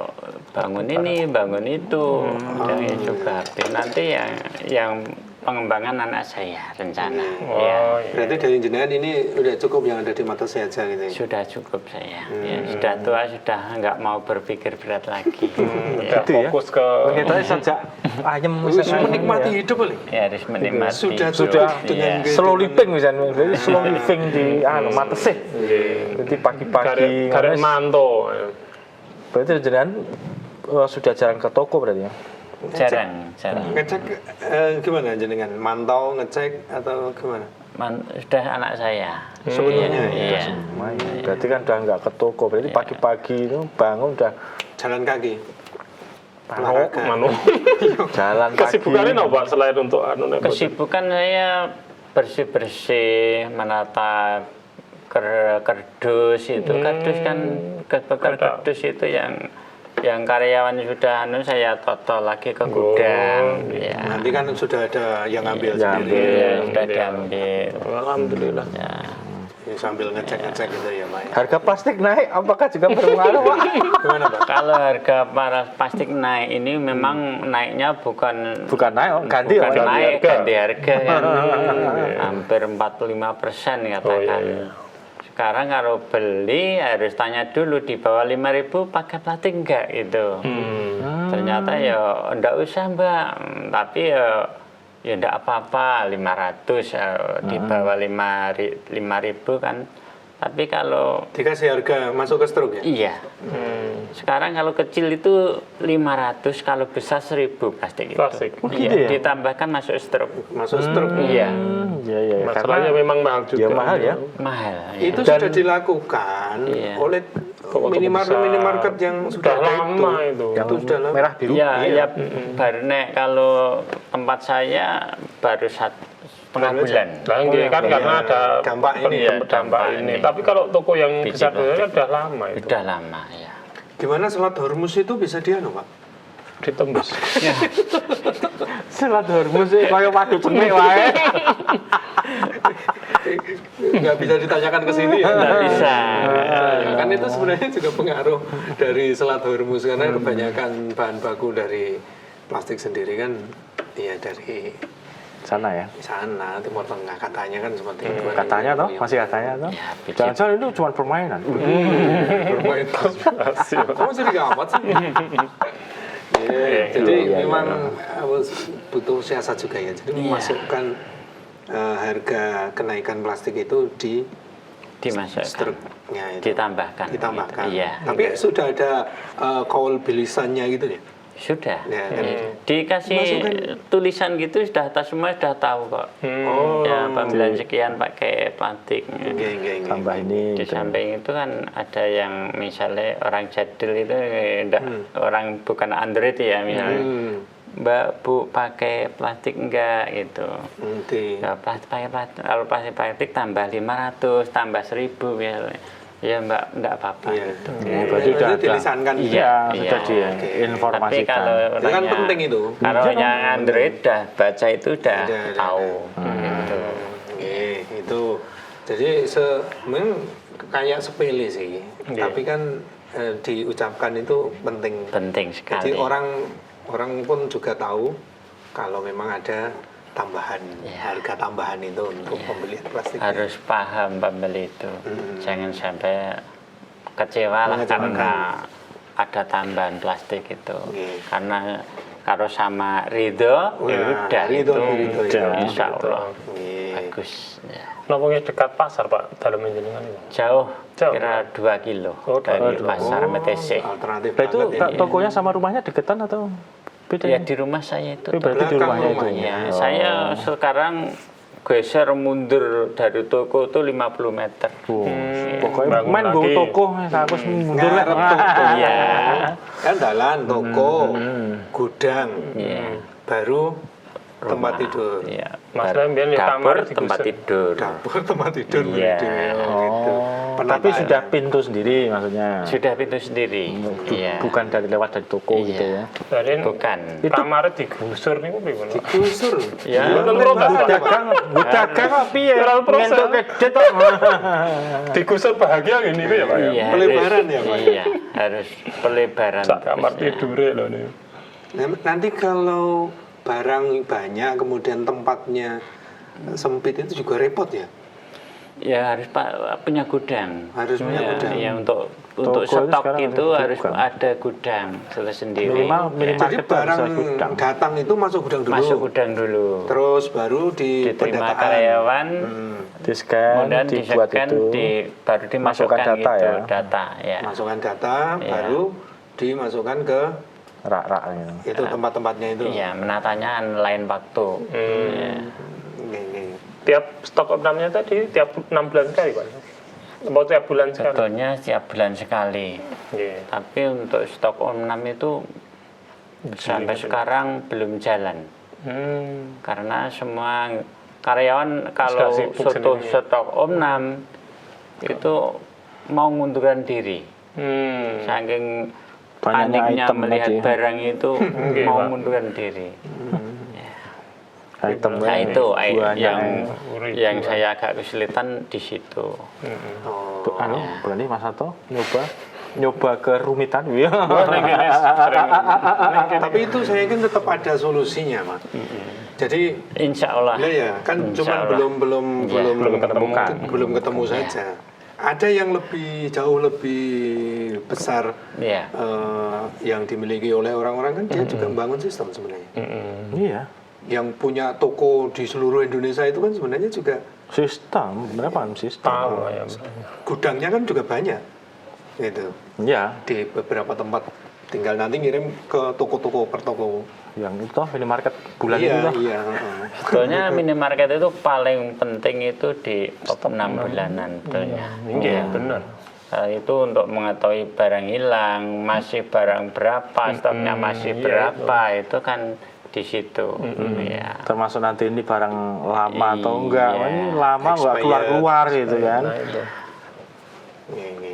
bangun ini, bangun itu, dan juga habis. Nanti yang pengembangan anak saya rencana. Ya. Oh, iya. Berarti dari jenengan ini udah cukup yang ada di mata saya aja gitu ya? Sudah cukup saya. Ya, sudah tua, sudah nggak mau berpikir berat lagi. Udah Gitu ya. fokus ke Kita sejak ayam Wis menikmati hidup kali? Ya harus menikmati. Sudah dengan Iya. slow living misalnya, jadi slow living di Matesih. Jadi pagi-pagi. karek manto. Berarti jenengan sudah jarang ke toko berarti ya? Jarang. Ngecek gimana jenengan? Mantau, ngecek atau gimana? Sudah anak saya. Sebetulnya Iya. Lumayan. Berarti kan udah nggak ke toko, berarti pagi-pagi itu bangun udah Jalan kaki. Manu. jalan pagi. Kesibukannya apa selain untuk Kesibukan saya bersih-bersih, menata kardus itu kardus kan bekal kardus itu yang karyawan sudah saya total lagi ke gudang ya. Nanti kan sudah ada yang ngambil Yang sendiri. Ya, sudah diambil Alhamdulillah. ya. Ya, sambil ngecek-ngecek gitu ya, Pak. Harga plastik naik, apakah juga berpengaruh, Pak? Gimana, Pak? Kalau harga plastik naik ini memang naiknya bukan Bukan naik, oh, ganti bukan ya. naik, ganti harga kan hampir 45% katakan. Sekarang kalau beli harus tanya dulu di bawah 5.000 pakai plastik enggak gitu. Ternyata ya enggak usah Mbak, tapi ya enggak apa-apa 500 di bawah 5.000 kan. Tapi kalau Dikasih harga masuk ke struk ya? iya. Sekarang kalau kecil itu 500, kalau besar 1.000 plastik itu. Plastik. Oh, Iya, gitu ya? ditambahkan masuk struk. Masuk struk. Iya, Iya. Masalahnya memang mahal juga. Ya mahal ya. mahal. Ya. Itu sudah dilakukan Iya. oleh minimarket yang Sudah sudah ada lama itu. Yang Itu sudah lama. merah biru. Ya, ya baru nek kalau tempat saya baru setengah Baru aja. bulan. Nah, nggih, kan iya. karena ada Dampak ini ya, ya, dampak dampak ini. ini. Tapi kalau toko yang Biji besar kan plastik. udah lama itu. Sudah lama ya. Gimana Selat Hormuz itu bisa dianu, Pak? Ditembus. Selat Hormuz sih kaya padu cengek wae. Nggak bisa ditanyakan ke sini ya? Nggak bisa. Kan itu sebenarnya juga pengaruh dari Selat Hormuz karena kebanyakan bahan baku dari plastik sendiri kan ya dari Sana ya. sana Timur Tengah katanya kan seperti itu. Katanya toh, masih katanya toh. Ya, biji- Jangan-jangan itu cuma permainan. bermain. Kamu jadi amat sih. Jadi memang harus butuh siasat juga ya. Jadi memasukkan harga kenaikan plastik itu di Dimasukkan, struknya itu. ditambahkan. Ditambahkan. Gitu. Iya. Tapi sudah ada kaul bilisannya gitu ya. Sudah. Ya, kan? Dikasih Masukkan. tulisan gitu sudah semua sudah tahu kok. Oh. Ya, pembelian sekian pakai plastik. Nggih. Tambah ini. Di samping itu kan ada yang misalnya orang jadul itu orang bukan Android ya misalnya. Mbak Bu pakai plastik enggak gitu. Nanti. Ya, pakai plastik, kalau pakai plastik tambah 500, tambah 1.000 misalnya. Ya Mbak, enggak apa-apa Iya. gitu. Berarti sudah ada. dilisankan. Iya, Iya. sudah Tapi diinformasikan. kalau Itu kan orangnya- penting itu. Kalau yang Android dah baca itu udah Udah. tahu. Gitu. Itu. Jadi memang kayak sepele sih. Tapi kan diucapkan itu penting. Penting sekali. Jadi orang pun juga tahu kalau memang ada tambahan harga tambahan itu untuk pembelian plastik. Harus paham pembeli itu. Jangan sampai kecewa lah karena ada tambahan plastik itu. Iya. Karena kalau sama Ridho, ya udah Ridho, itu Ridho, ya. insya Allah Nggih. bagus. Ya. Namanya dekat pasar Pak dalam jenengan itu. Jauh, Jauh. kira 2 kilo Oh, dari 2 pasar MTC. Alternatif Nah, itu banget ya. tokonya sama rumahnya deketan atau beda? Ya di rumah saya itu. Itu berarti di belakang rumahnya itu. rumahnya. Ya, saya sekarang geser mundur dari toko itu 50 meter. Pokoknya bangun main gue lagi. toko, aku mundur lah. Ngarep toko. Iya. Kan dalan toko, gudang, baru tempat tidur. Iya. Mas Lembian ya Dapur, kamar tempat digusur. tidur. Dapur tempat tidur Iya. gitu. Tapi sudah pintu sendiri maksudnya. Sudah pintu sendiri. Iya. Bukan dari lewat dari toko Iya. gitu ya. Dari Bukan. kamar digusur niku pripun? Pak? digusur. Ya. Dagang kok piye? Terlalu proses. Ngentuk kedet kok. Digusur bahagia gini ya Pak ya. Iya, Pelebaran harus- ya, Pak? Iya, harus pelebaran. Sak kamar terusnya. tidur lho nih. Nanti kalau barang banyak kemudian tempatnya sempit itu juga repot ya. Ya harus punya gudang. Harus punya Ya, gudang. ya untuk Toko itu stok sekarang itu ada harus gudang. ada gudang sendiri. Minimal Jadi minimarket barang harus ada gudang. datang itu masuk gudang dulu. Masuk gudang dulu. Terus baru Diterima pendataan. karyawan, Di scan, kemudian dibuat di-scan, itu. baru dimasukkan Masukkan data gitu, ya. data ya. Masukkan data, Iya. baru dimasukkan ke Rak-rak gitu. itu tempat-tempatnya itu. Iya, menatanya lain waktu. Ya. Ini. Tiap stok opnamnya tadi tiap 6 bulan sekali Pak. Mau tiap bulan sekali. Sebetulnya setiap bulan sekali. Nggih. Tapi untuk stok Om6 itu sampai sekarang belum jalan. Karena semua karyawan kalau Sudah sibuk sendiri. stok Om6 itu mau ngundurkan diri. Saking Banyaknya paniknya item melihat tadi. barang itu Oke, mau Pak. ngundurkan diri. Item Nah itu buahnya. yang saya agak kesulitan di situ. Anu, berarti Mas Sato nyoba kerumitan ya. Tapi itu saya yakin tetap ada solusinya, Mas. Jadi Insya Allah. ya kan Insya cuman Allah. belum ketemu saja. Ada yang jauh lebih besar Iya. yang dimiliki oleh orang-orang kan dia juga membangun sistem sebenarnya. Iya. Yang punya toko di seluruh Indonesia itu kan sebenarnya juga Sistem, berapa sistem? Tahu ya. gudangnya kan juga banyak. Itu Ya, di beberapa tempat tinggal nanti ngirim ke toko-toko per toko. yang itu toh minimarket bulan Iya, itu toh. iya. Sebetulnya minimarket itu paling penting itu di top 6 bulanan sebetulnya. Iya, benar. Itu untuk mengetahui barang hilang, masih barang berapa, stoknya masih berapa, itu kan di situ. Ya. Termasuk nanti ini barang lama atau Iya. enggak. Wah, ini lama enggak Expired. keluar-keluar gitu kan. Nah, itu. Nge.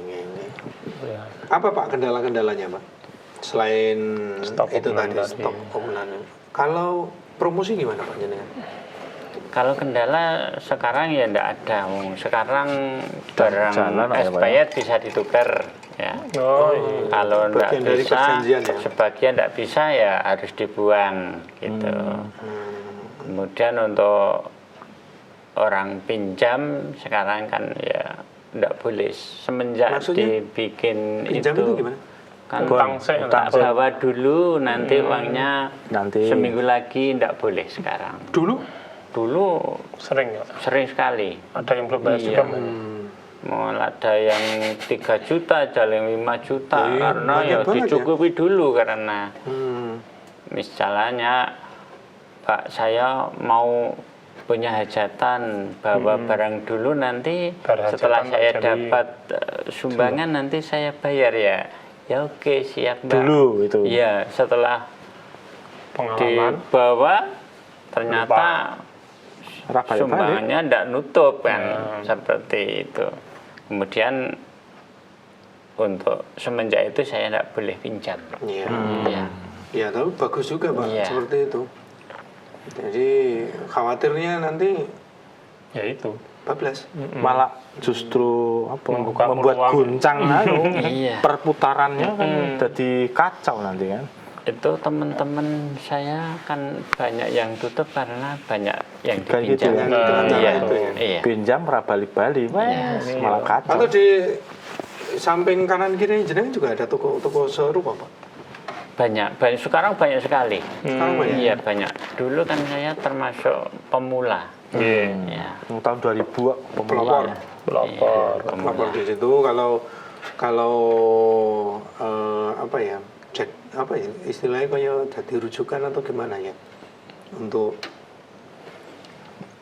Ya. Apa Pak kendala-kendalanya Pak? Selain Stok itu openan tadi tadi. stok openan. Kalau promosi gimana Pak jenengan? Kalau kendala sekarang ya enggak ada. Sekarang barang jalan aja, Pak, expired bisa ditukar. Ya. Oh, iya. Kalau enggak Bagian dari bisa, perjanjian ya? sebagian enggak bisa ya harus dibuang gitu. Kemudian untuk orang pinjam sekarang kan ya enggak boleh semenjak Maksudnya, dibikin Pinjam itu gimana? kan Utang saya tak bawa dulu nanti uangnya Nanti. seminggu lagi enggak boleh sekarang. Dulu Sering ya. sering sekali. Ada yang belum bayar Iya. juga. Mas. Mau ada yang 3 juta, ada yang 5 juta karena banyak ya banget dicukupi dulu karena Hmm. misalnya Pak saya mau punya hajatan bawa barang dulu nanti Bayar setelah hajatan, saya jadi- dapat sumbangan nanti saya bayar ya. Ya oke siap Mbak. Dulu itu. Iya, setelah Pengalaman. dibawa ternyata Ora balik-balik. sumbangannya tidak nutup kan seperti itu. Kemudian untuk semenjak itu saya tidak boleh pinjam. Iya. Ya. Ya, tapi bagus juga Pak Iya. seperti itu. Jadi khawatirnya nanti Ya itu. bablas. Malah justru apa Membuka membuat peluang. guncang anu, Iya. perputarannya kan jadi kacau nanti kan. Itu teman-teman saya kan banyak yang tutup karena banyak yang Kayak gitu dipinjam. ya. Dengan cara Iya. itu ya. Iya. Pinjam ora balik-balik, wes malah kacau. Atau di samping kanan kiri jenengan juga ada toko serupa Pak? Banyak, sekarang banyak sekali. Sekarang banyak? Iya banyak. Dulu kan saya termasuk pemula. Iya. Ya. Yang tahun 2000 Pelopor. pemula. Pelopor. Pelopor di situ kalau apa ya? Apa ya istilahnya kayak jadi rujukan atau gimana ya untuk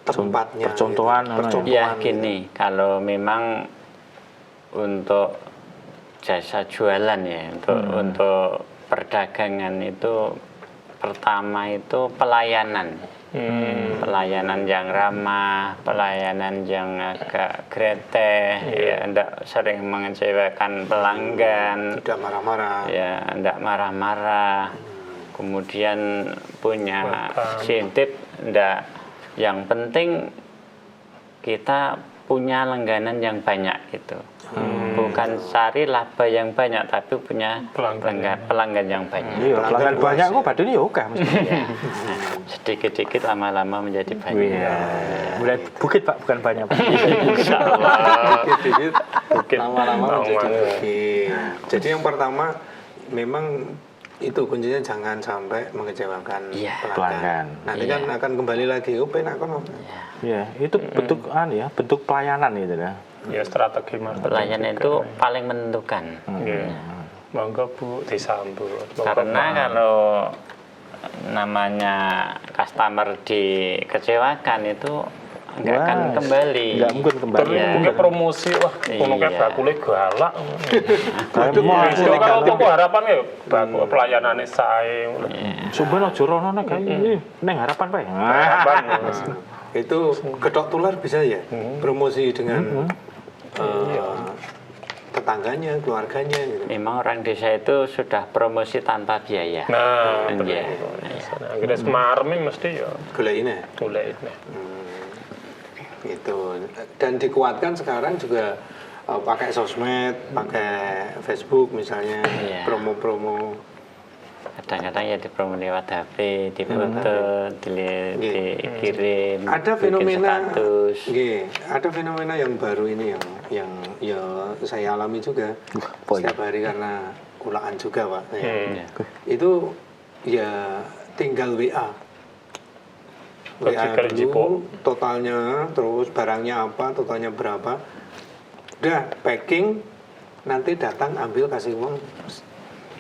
tempatnya Percontohan, gitu. apa ya? Percontohan Ya gitu. gini, kalau memang untuk jasa jualan ya, untuk perdagangan itu pertama itu pelayanan. Pelayanan yang ramah, pelayanan yang agak gretek, ya enggak sering mengecewakan pelanggan, tidak marah-marah. ya enggak marah-marah. Kemudian punya prinsip enggak, yang penting kita punya langganan yang banyak gitu. Bukan cari laba yang banyak tapi punya pelanggan yang banyak. Iya, pelanggan banyak kok badannya ya oke mesti. Sedikit-sedikit lama-lama menjadi banyak. Iya. Mulai bukit Pak, bukan banyak Pak. Insya Allah. Dikit-dikit Bukit. lama-lama menjadi Lama. bukit. Jadi yang pertama memang itu kuncinya jangan sampai mengecewakan Iya. Pelanggan. Nanti kan akan kembali lagi, penak kan. Iya, itu bentuk bentuk pelayanan gitu ya. Ya strategi marketing. Pelayanan itu paling menentukan. Iya. Monggo Bu disambut. Monggo, Karena Pak. kalau namanya customer dikecewakan itu nggak akan Wah, kembali. nggak mungkin kembali. Terus Iya. mungkin promosi wah kono kayak Iya. bakule galak. Kayak Itu mau kalau toko harapan ya baku pelayanane sae. Sumben aja rono nek kayak neng harapan Pak. Harapan. Itu getok tular bisa ya promosi dengan tetangganya, keluarganya gitu. Memang orang desa itu sudah promosi tanpa biaya. Nah, Iya. akhirnya semarmi mesti ya Gula ini. mulai ini. Gitu. Dan dikuatkan sekarang juga pakai sosmed, pakai Facebook misalnya, Iya. promo-promo. Kadang-kadang ya dipromo lewat HP, difoto, dikirim, Ada bikin fenomena, status. ada fenomena yang baru ini yang ya saya alami juga setiap hari karena kulaan juga Pak. Ya. Iya. Itu ya tinggal WA. WA Kali dulu, totalnya, terus barangnya apa, totalnya berapa. Udah packing, nanti datang ambil kasih uang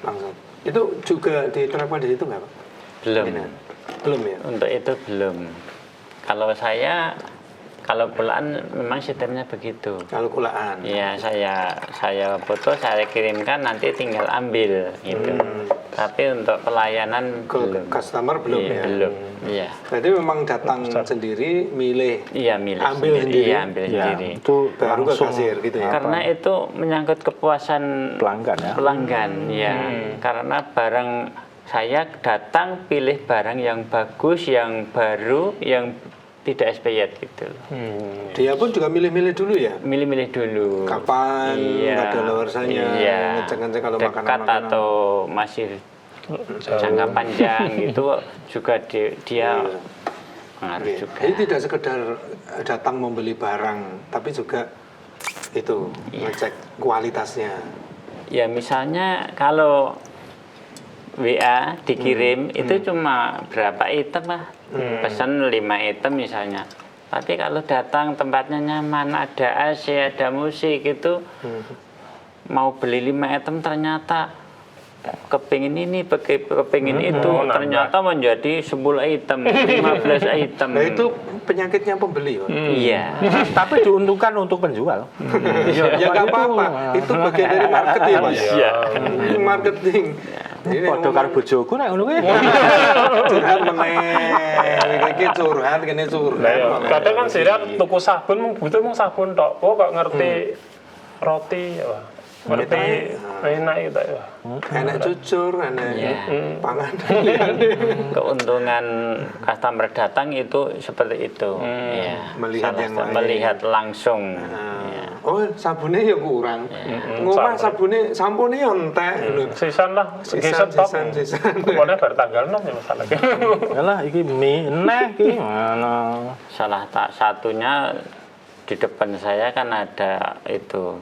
langsung. Itu juga diterapkan di situ nggak Pak? Belum. Belum ya? Untuk itu belum. Kalau saya, kalau kulaan memang sistemnya begitu. Kalau kulaan. Ya saya foto, saya kirimkan, nanti tinggal ambil gitu. Tapi untuk pelayanan Ke belum. customer belum Iya, ya? belum. Iya. Jadi memang datang sendiri, milih, Iya, milih ambil sendiri. Iya, ambil Ya, sendiri. itu baru ke langsung kasir gitu ya? Karena itu menyangkut kepuasan pelanggan ya. pelanggan, ya. Karena barang saya datang pilih barang yang bagus, yang baru, yang tidak expired gitu. Dia pun juga milih-milih dulu ya? Milih-milih dulu. Kapan, Iya. kadaluarsanya, Iya. ngecek-ngecek kalau Dekat makanan-makanan. atau masih jangka panjang gitu juga dia Iya. pengaruh Iya. juga. Jadi tidak sekedar datang membeli barang, tapi juga itu ngecek kualitasnya. Ya misalnya kalau WA dikirim itu cuma berapa item lah, pesan 5 item misalnya. Tapi kalau datang tempatnya nyaman, ada AC, ada musik itu, mau beli 5 item ternyata kepingin ini, kepingin itu, nambah. ternyata menjadi 10 item, 15 item. Nah itu penyakitnya pembeli Pak. Iya. Tapi diuntungkan untuk penjual. Ya nggak apa-apa, itu bagian dari marketing Pak. Iya. Marketing. Ini Padha karo bojoku nek ngono kuwi. curhat meneh, iki curhat kene Nah, ya, curhat. kadang kan sih tuku sabun butuh mau sabun tok. Oh kok ngerti roti ya. Pak. Ngerti enak gitu ya. Enak cucur, enak Iya. pangan. Keuntungan customer datang itu seperti itu. Ya. Melihat yang lain. Melihat langsung. Oh, sabunnya ya kurang. Ngomah sabunnya, sampunnya ya entek. Sisan lah, Sisan, top. sisan. Pokoknya bar tanggal 6 ya masalahnya. Yalah iki mie eneh iki ngono. Salah satunya di depan saya kan ada itu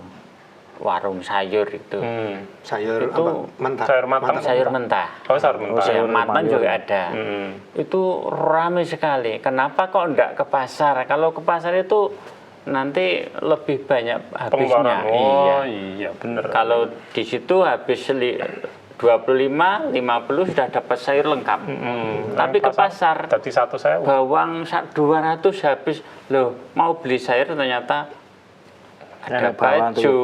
warung sayur itu. Sayur Itu apa? Mentah. Sayur matang. Sayur mentah. Oh, sayur mentah. Sayur matang juga ada. Hmm. Itu ramai sekali. Kenapa kok enggak ke pasar? Kalau ke pasar itu nanti lebih banyak habisnya. Pengeluaran. Oh, iya bener. Kalau di situ habis 25, 50 sudah dapat sayur lengkap. Tapi ke pasar Jadi satu saya bawang 200 habis. Loh, mau beli sayur ternyata ada Ada bawang baju,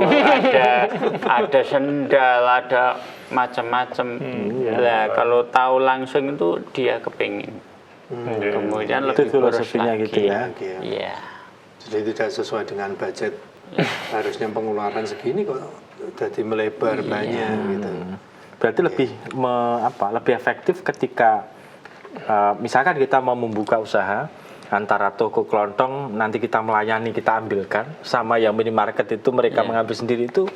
ada sendal, ada macam-macam. Lah kalau tahu langsung itu dia kepingin. Kemudian Itu lebih boros filosofinya lagi. gitu ya. Iya. Jadi tidak sesuai dengan budget. Harusnya pengeluaran segini kok jadi melebar banyak gitu. Berarti lebih lebih efektif ketika misalkan kita mau membuka usaha antara toko kelontong nanti kita melayani, kita ambilkan, sama yang minimarket itu mereka mengambil sendiri, itu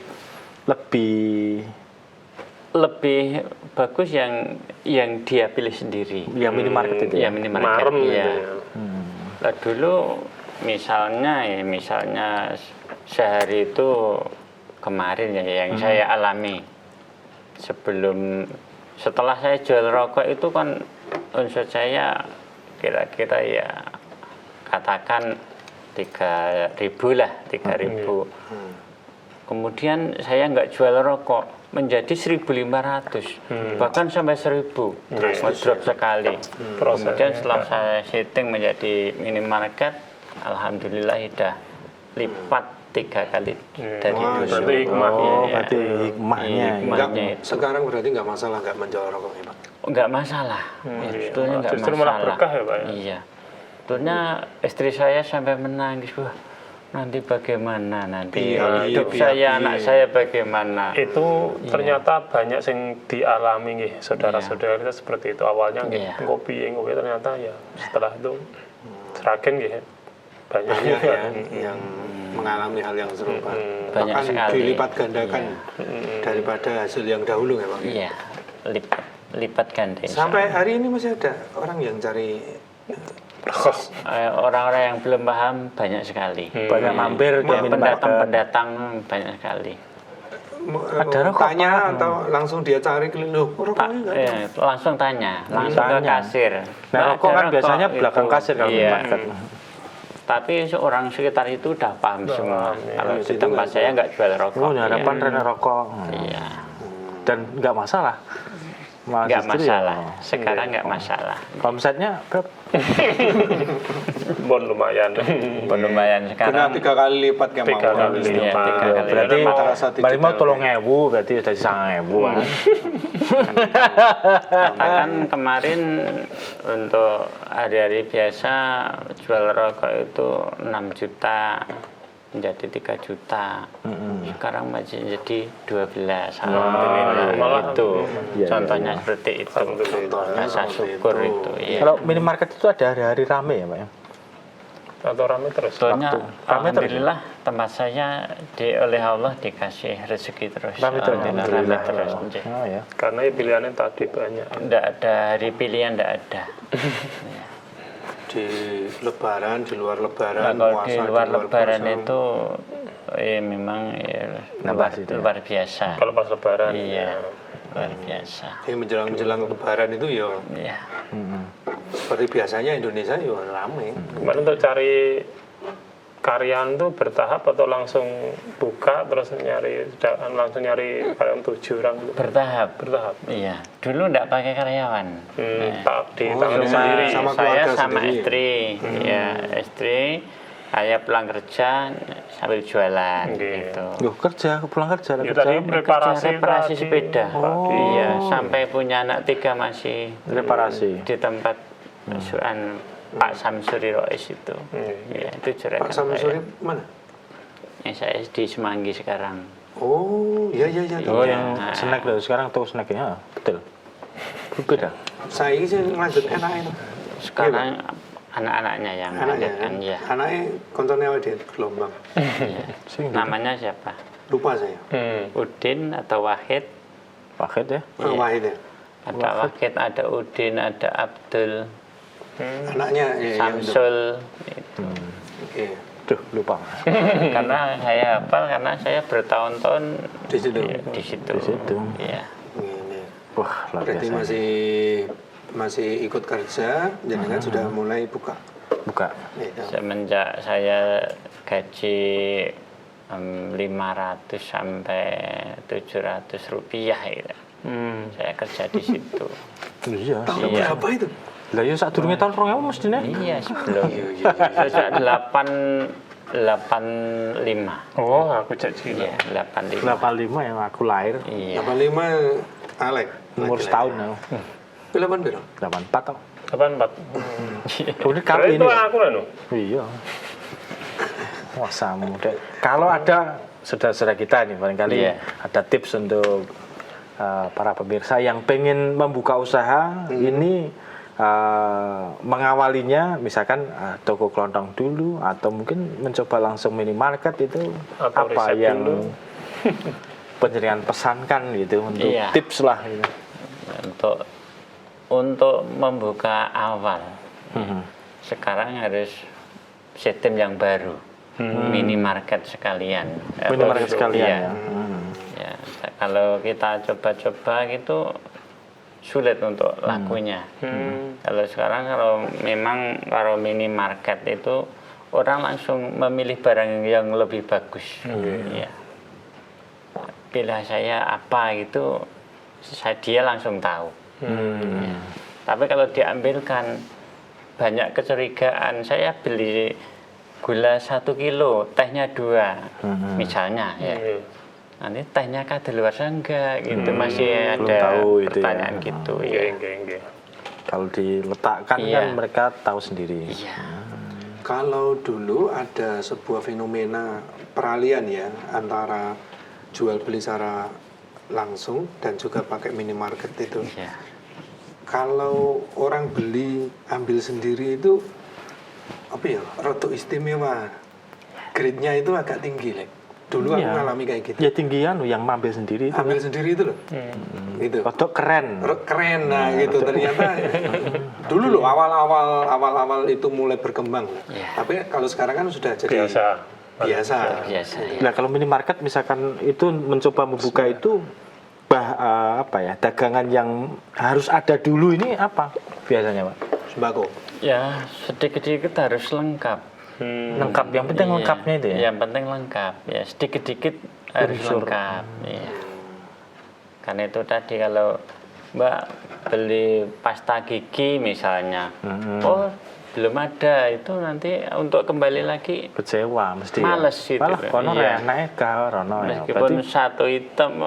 lebih bagus yang dia pilih sendiri. yang minimarket itu ya. Ya minimarket. marem gitu Iya. ya. Lah dulu misalnya sehari itu kemarin ya yang saya alami setelah saya jual rokok itu kan unsur saya kira-kira ya katakan 3.000 lah, 3.000. Kemudian saya nggak jual rokok menjadi 1.500, bahkan sampai 1.000, ngedrop sekali. Kemudian setelah saya setting menjadi minimarket, alhamdulillah sudah lipat 3 kali dari dulu. berarti hikmah. Berarti hikmahnya. Hikmahnya itu Sekarang berarti nggak masalah nggak menjual rokok ya Pak? nggak masalah. Sebetulnya nggak Justru masalah. malah berkah ya Pak ya? Iya. Sebetulnya istri saya sampai menangis, wah nanti bagaimana nanti Iya, hidup iya, saya, iya. anak saya bagaimana. Itu ternyata banyak yang dialami nggih, saudara-saudara kita seperti itu awalnya nggih. Iya. Ngopi ternyata ya setelah itu seragen nggih. Banyak banyak juga. yang mengalami hal yang serupa. Banyak Bahkan sekali. dilipat gandakan daripada hasil yang dahulu ya Bang. Iya, lipat ganda. Sampai hari ini masih ada orang yang cari Orang-orang yang belum paham banyak sekali. Banyak mampir ke minimarket. Pendatang-pendatang banyak sekali. Ada rokok, tanya Pak. atau langsung dia cari keliling loh rokoknya nggak ada. Langsung tanya, langsung ke Tanya. kasir. Nah, Nggak rokok ada kan biasanya rokok, belakang itu. kasir kalau Iya. minimarket. Tapi orang sekitar itu udah paham semua. Kalau di situ tempat nggak saya nggak jual rokok. Oh, harapan Rena rokok. Iya, Dan nggak masalah. Malah nggak justru ya, masalah. Sekarang nggak masalah. omsetnya berapa? Bon lumayan. Lumayan Kena sekarang. 3 kali lipat kayak Tiga mau. kali Iya, lipat. 3 kali Berarti lipat. Antara satu Balik mau juta tolong ewu, berarti udah 9.000 kan. Bahkan kemarin untuk hari-hari biasa jual rokok itu 6 juta menjadi 3 juta. Sekarang masih jadi 12. Alhamdulillah malah itu. Iya, Contohnya seperti itu. Rasa syukur itu. Iya. Kalau minimarket itu ada hari-hari rame ya, Pak ya? Atau rame terus. Soalnya Rame terus. alhamdulillah tempat saya oleh Allah dikasih rezeki terus. Rame terus. Alhamdulillah, rame terus. Oh ya. Karena ya pilihannya tadi banyak. Tidak ada hari pilihan, tidak ada. Di lebaran, di luar Nah, lebaran, kalau di luar lebaran puasa. itu memang Nambah situ ya? luar biasa. Kalau pas lebaran. Iya, luar biasa. Yang menjelang lebaran itu ya Iya. seperti biasanya Indonesia ya rame. Kemarin untuk cari karyawan tuh bertahap atau langsung buka terus langsung nyari karyawan 7 orang gitu? Bertahap. Bertahap. Iya. Dulu enggak pakai karyawan. Di tangan sendiri. sama Saya keluarga sama sendiri. istri. Ya, istri. Saya pulang kerja sambil jualan Oke. gitu. Loh, pulang kerja, Ya, tadi reparasi Reparasi tadi. sepeda. Iya, sampai punya anak 3 masih reparasi. di tempat suan Pak Samsuri Rois itu. Ya, itu juragan Pak Samsuri saya. mana? Yang saya di Semanggi sekarang. Oh, iya. Oh, yang snack loh. Sekarang tuh snacknya, betul. Berbeda. Saya ini sih lanjut enak. Sekarang anak-anaknya yang Anaknya lanjutkan, kan? ya. Anaknya kontennya awal di gelombang. Namanya siapa? Lupa saya. Udin atau Wahid? Paket ya. Wahid ya. Ada Wahid, ada Udin, ada Abdul, Anaknya ya, yang itu. Samsul. Oke. Duh, lupa. Karena saya hafal, karena saya bertahun-tahun Di situ. di situ. Di situ. Iya. Ini. Wah, luar Berarti biasa. masih ikut kerja, jadi kan sudah mulai buka. Buka. Gitu. Semenjak saya gaji 500 sampai 700 rupiah gitu. Saya kerja di situ. Iya. Tahun berapa itu? Lah ya saat durunge tahun 2000 mestine. Iya, sebelum sejak 85. Oh, aku cek cilik. Iya, 85. 85 yang aku lahir. Iya. 85 Alek. Umur setahun aku. 8 berapa? 84 tau. 84. Kemudian Berarti kali itu ini. anakku kan? Iya. Wah, sama muda. Kalau ada saudara-saudara kita nih barangkali Iya. ada tips untuk para pemirsa yang pengen membuka usaha ini mengawalinya misalkan toko kelontong dulu atau mungkin mencoba langsung minimarket itu Atau apa riset yang dulu. penjaringan pesankan gitu untuk Iya. tips lah gitu. Untuk membuka awal, sekarang harus sistem yang baru, minimarket sekalian. Minimarket sekalian Iya. ya. Ya, kalau kita coba-coba gitu sulit untuk lakunya. Kalau sekarang kalau minimarket itu orang langsung memilih barang yang lebih bagus. Ya. Pilih saya apa gitu, dia langsung tahu. Ya. Tapi kalau diambilkan banyak kecurigaan, saya beli gula 1 kilo, tehnya 2, misalnya ya. Nanti tehnya kadaluarsa enggak gitu, masih belum ada tahu itu ya. pertanyaan gitu ya. Enggak. Kalau diletakkan Iya. kan mereka tahu sendiri. Iya. Kalau dulu ada sebuah fenomena peralihan ya antara jual beli secara langsung dan juga pakai minimarket itu. Ya. Kalau orang beli ambil sendiri itu apa ya? Rada istimewa. Grade-nya itu agak tinggi, Lek. Dulu aku Iya. ngalami kayak gitu. Ya tinggian yang ambil sendiri itu. Ambil sendiri itu loh. Gitu. Kodok keren. Keren nah gitu ternyata dulu loh awal-awal itu mulai berkembang. Tapi kalau sekarang kan sudah jadi biasa. Biasa ya. Nah kalau minimarket misalkan itu mencoba membuka itu apa ya dagangan yang harus ada dulu ini apa biasanya Pak? Sembako. Ya, sedikit-sedikit harus lengkap. Lengkap, yang penting Iya, lengkapnya itu ya. Yang penting lengkap. Ya, sedikit-sedikit harus Unsur. lengkap. Iya. Karena itu tadi kalau Mbak beli pasta gigi misalnya, oh belum ada, itu nanti untuk kembali lagi Kecewa mesti. males ya. itu. Malah kono Iya. enak rono ya. Meskipun satu item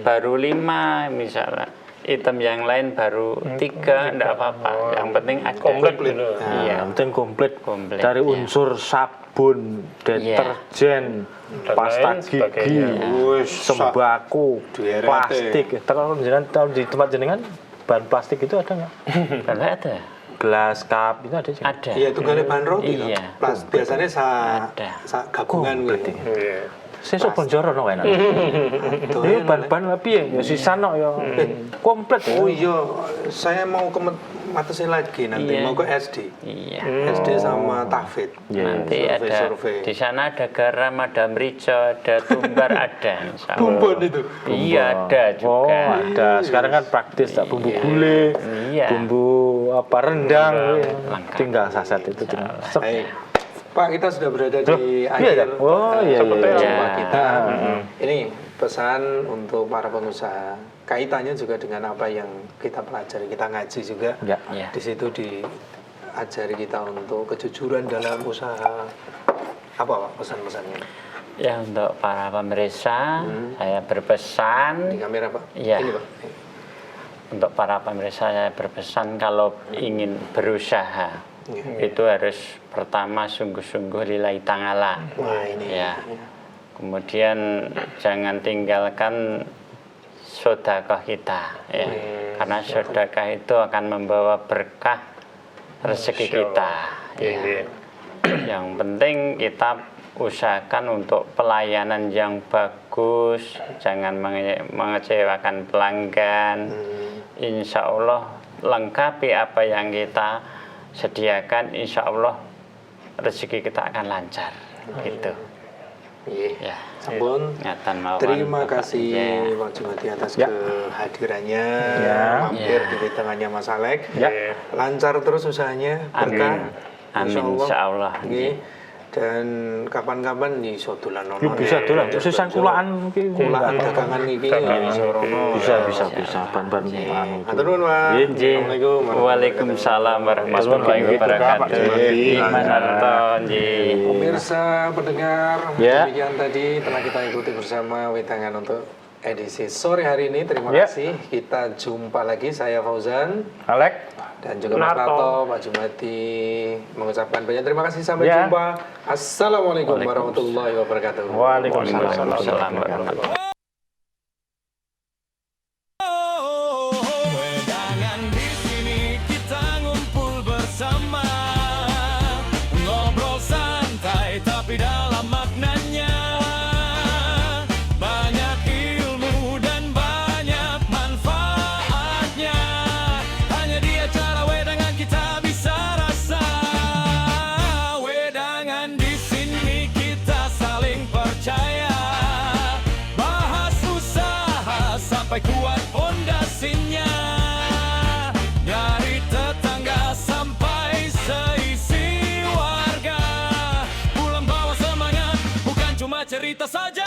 baru 5 misalnya, item yang lain baru 3, enggak apa-apa. Yang penting ada. Komplit dulu. Iya. Yang penting komplit. Komplit, Dari ya. unsur sabun, deterjen, Dan pasta lain gigi, sebagainya. Wis, sembako, Di RRT. plastik. Kalau jenengan tahu di tempat jenengan bahan plastik itu ada nggak? Kalau ada. Gelas, cup itu ada juga. Ada. Iya itu kali bahan roti loh. Iya. Biasanya Ada. gabungan gitu. Iya. Sesuk bonjoro no enak. Ini bahan-bahan tapi ya sisa no ya komplit. Oh iya, saya mau ke Matesi lagi nanti, Iya. mau ke SD. Iya. SD sama Tafid. Nanti ada Survei. di sana ada garam, ada merica, ada tumbar, ada. insya Allah. Bumbon itu. Iya ada Oh juga. ada. Sekarang kan praktis tak bumbu gulai, Iya. bumbu apa rendang, lengkap. tinggal saset itu tinggal. Sep. Baik. Pak, kita sudah berada di iya akhir dah? Oh, iya, seperti iya. jumpa Iya. kita. Ini pesan untuk para pengusaha. Kaitannya juga dengan apa yang kita pelajari, kita ngaji juga. Ya. Ya. Di situ diajari kita untuk kejujuran dalam usaha. Apa Pak pesan-pesannya? Ya untuk para pemirsa, saya berpesan. Di kamera Pak. Iya. Ini Pak. Untuk para pemirsa saya berpesan kalau ingin berusaha itu harus pertama sungguh-sungguh lillahi ta'ala. Wah ini. Ya. Kemudian jangan tinggalkan sedekah kita ya. Karena sedekah itu akan membawa berkah rezeki kita. Ya. Iya. Yang penting kita usahakan untuk pelayanan yang bagus, jangan mengecewakan pelanggan. Insya Allah lengkapi apa yang kita sediakan, insya Allah rezeki kita akan lancar gitu. Iya. Ya. Sampun. Ngatan mawon, Terima Bapak. kasih Ya. Pak Jumadi atas Ya. kehadirannya, Ya. mampir Ya. di tengahnya Mas Alek. Ya. Lancar terus usahanya, Amin. Amin, insya Allah. Nggih. Dan kapan-kapan nih iso dolan ono. Bisa tuh lah, susan kulaan mungkin. Kulaan dagangan iki iso rono. Bisa bahan-bahan anu. Matur nuwun, Pak. Assalamualaikum. Waalaikumsalam warahmatullahi wabarakatuh. Manarton, Pemirsa pendengar, Ya. demikian tadi telah kita ikuti bersama wedangan untuk edisi sore hari ini. Terima Ya. kasih. Kita jumpa lagi. Saya Fauzan Alek. dan juga Mas Narto. Narto, Pak Jumadi mengucapkan banyak terima kasih. Sampai Ya. jumpa. Assalamualaikum warahmatullahi wabarakatuh. Waalaikumsalam. Waalaikumsalam warahmatullahi wabarakatuh. Wedangan di sini kita ngumpul bersama, ngobrol santai tapi dalam maknanya. Banyak ilmu dan banyak manfaatnya. Hanya di acara wedangan kita bisa rasa. Wedangan di sini kita saling percaya. Bahas usaha sampai kuat fondasinya. Dari tetangga sampai seisi warga. Pulang bawa semangat, bukan cuma cerita saja.